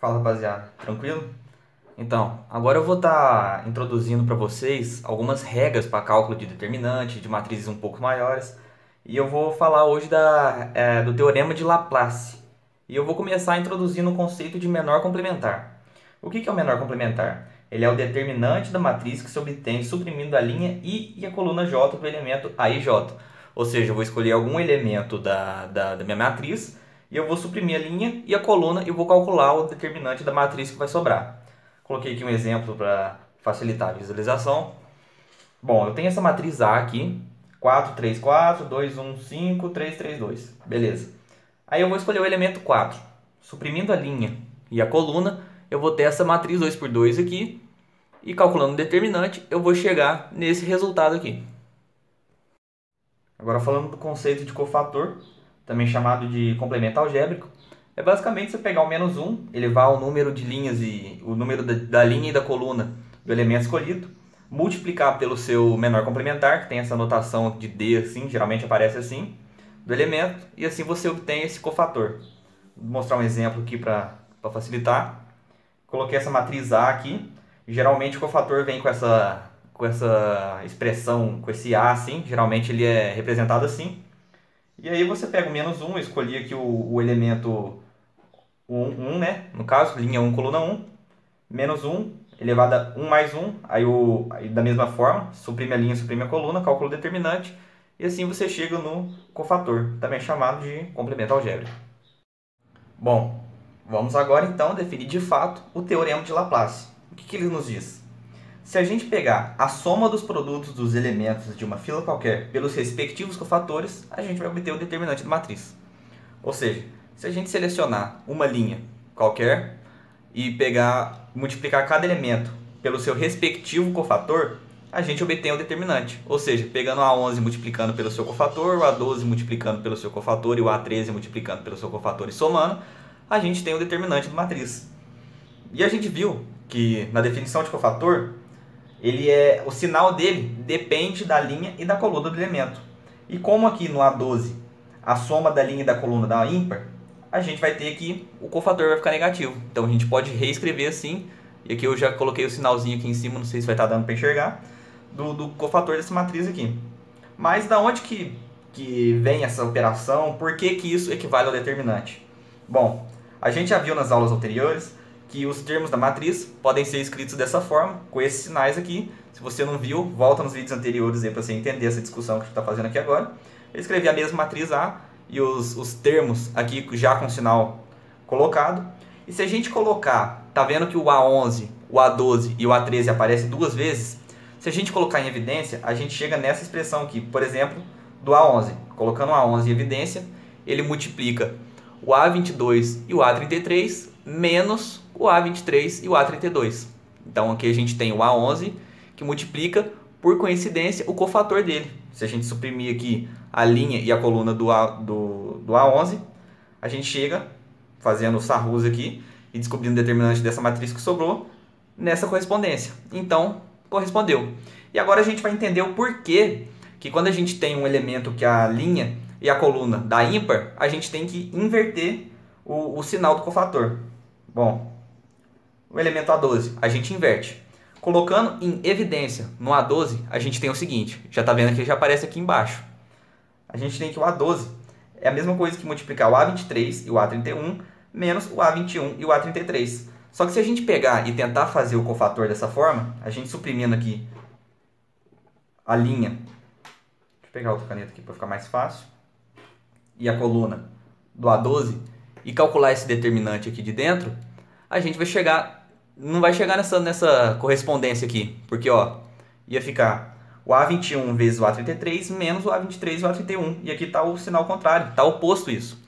Fala, rapaziada, tranquilo? Então, agora eu vou estar introduzindo para vocês algumas regras para cálculo de determinante, de matrizes um pouco maiores, e eu vou falar hoje do Teorema de Laplace. E eu vou começar introduzindo o conceito de menor complementar. O que é o menor complementar? Ele é o determinante da matriz que se obtém suprimindo a linha I e a coluna J do elemento A e J. Ou seja, eu vou escolher algum elemento da minha matriz e eu vou suprimir a linha e a coluna e vou calcular o determinante da matriz que vai sobrar. Coloquei aqui um exemplo para facilitar a visualização. Bom, eu tenho essa matriz A aqui, 4, 3, 4, 2, 1, 5, 3, 3, 2. Beleza. Aí eu vou escolher o elemento 4. Suprimindo a linha e a coluna, eu vou ter essa matriz 2 por 2 aqui. E calculando o determinante, eu vou chegar nesse resultado aqui. Agora falando do conceito de cofator, também chamado de complemento algébrico, é basicamente você pegar o menos 1, elevar o número de linhas e o número da linha e da coluna do elemento escolhido, multiplicar pelo seu menor complementar, que tem essa notação de D assim, geralmente aparece assim, do elemento, e assim você obtém esse cofator. Vou mostrar um exemplo aqui para facilitar. Coloquei essa matriz A aqui, geralmente o cofator vem com essa expressão, com esse A assim, geralmente ele é representado assim. E aí você pega o menos 1, eu escolhi aqui o elemento 1, né? No caso, linha 1, coluna 1. Menos 1, elevado a 1 mais 1. Aí da mesma forma, suprime a linha, suprime a coluna, calcula o determinante. E assim você chega no cofator, também chamado de complemento algébrico. Bom, vamos agora então definir de fato o Teorema de Laplace. O que ele nos diz? Se a gente pegar a soma dos produtos dos elementos de uma fila qualquer pelos respectivos cofatores, a gente vai obter o determinante da matriz. Ou seja, se a gente selecionar uma linha qualquer e multiplicar cada elemento pelo seu respectivo cofator, a gente obtém o determinante. Ou seja, pegando o A11 multiplicando pelo seu cofator, o A12 multiplicando pelo seu cofator e o A13 multiplicando pelo seu cofator e somando, a gente tem o determinante da matriz. E a gente viu que na definição de cofator, o sinal dele depende da linha e da coluna do elemento. E como aqui no A12 a soma da linha e da coluna dá ímpar, a gente vai ter que o cofator vai ficar negativo. Então a gente pode reescrever assim, e aqui eu já coloquei o sinalzinho aqui em cima, não sei se vai estar dando para enxergar, do cofator dessa matriz aqui. Mas da onde que vem essa operação? Por que isso equivale ao determinante? Bom, a gente já viu nas aulas anteriores que os termos da matriz podem ser escritos dessa forma, com esses sinais aqui. Se você não viu, volta nos vídeos anteriores aí para você entender essa discussão que a gente está fazendo aqui agora. Eu escrevi a mesma matriz A e os termos aqui já com o sinal colocado. E se a gente colocar, tá vendo que o A11, o A12 e o A13 aparecem duas vezes? Se a gente colocar em evidência, a gente chega nessa expressão aqui, por exemplo, do A11. Colocando o A11 em evidência, ele multiplica o A22 e o A33 menos o A23 e o A32. Então aqui a gente tem o A11 que multiplica, por coincidência, o cofator dele. Se a gente suprimir aqui a linha e a coluna do A11, a gente chega, fazendo o Sarrus aqui, e descobrindo o determinante dessa matriz que sobrou, nessa correspondência. Então, correspondeu. E agora a gente vai entender o porquê que quando a gente tem um elemento que a linha e a coluna dá ímpar, a gente tem que inverter o sinal do cofator. Bom, o elemento A12, a gente inverte. Colocando em evidência no A12, a gente tem o seguinte, já está vendo que já aparece aqui embaixo. A gente tem que o A12 é a mesma coisa que multiplicar o A23 e o A31 menos o A21 e o A33. Só que se a gente pegar e tentar fazer o cofator dessa forma, a gente suprimindo aqui a linha, deixa eu pegar outra caneta aqui para ficar mais fácil, e a coluna do A12 e calcular esse determinante aqui de dentro, a gente vai chegar, não vai chegar nessa correspondência aqui, porque ó, ia ficar o A21 vezes o A33 menos o A23 e o A31, e aqui está o sinal contrário, está oposto isso.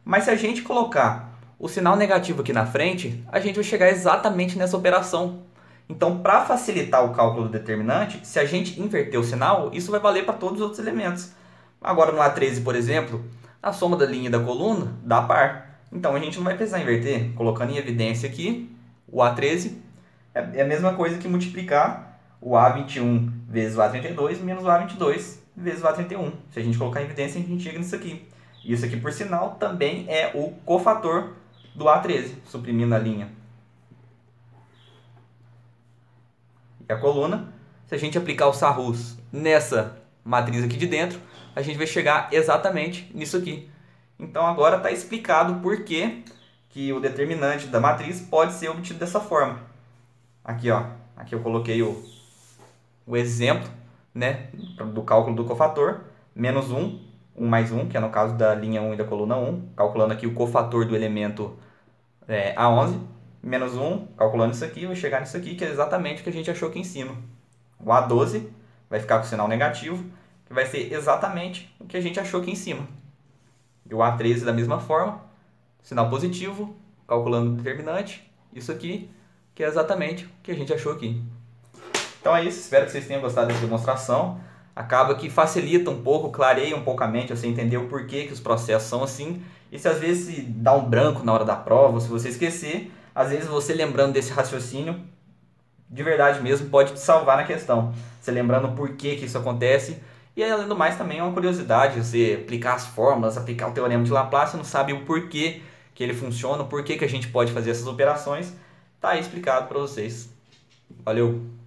Mas se a gente colocar o sinal negativo aqui na frente, a gente vai chegar exatamente nessa operação. Então, para facilitar o cálculo do determinante, se a gente inverter o sinal, isso vai valer para todos os outros elementos. Agora no A13, por exemplo, a soma da linha e da coluna dá par. Então a gente não vai precisar inverter, colocando em evidência aqui o A13 é a mesma coisa que multiplicar o A21 vezes o A32 menos o A22 vezes o A31. Se a gente colocar em evidência, a gente chega nisso aqui. Isso aqui, por sinal, também é o cofator do A13, suprimindo a linha que é a coluna. Se a gente aplicar o Sarrus nessa matriz aqui de dentro, a gente vai chegar exatamente nisso aqui. Então agora está explicado por que o determinante da matriz pode ser obtido dessa forma. Aqui, ó, aqui eu coloquei o exemplo, né, do cálculo do cofator, menos 1, 1 mais 1, que é no caso da linha 1 e da coluna 1, calculando aqui o cofator do elemento A11, menos 1, calculando isso aqui, vai chegar nisso aqui, que é exatamente o que a gente achou aqui em cima. O A12 vai ficar com o sinal negativo, que vai ser exatamente o que a gente achou aqui em cima. E o A13 da mesma forma, sinal positivo, calculando o determinante, isso aqui, que é exatamente o que a gente achou aqui. Então é isso, espero que vocês tenham gostado dessa demonstração. Acaba que facilita um pouco, clareia um pouco a mente, você entender o porquê que os processos são assim. E se às vezes se dá um branco na hora da prova, se você esquecer, às vezes você lembrando desse raciocínio, de verdade mesmo, pode te salvar na questão. Você lembrando o porquê que isso acontece. E além do mais também é uma curiosidade, você aplicar as fórmulas, aplicar o teorema de Laplace, você não sabe o porquê que ele funciona, o porquê que a gente pode fazer essas operações. Tá aí explicado para vocês. Valeu!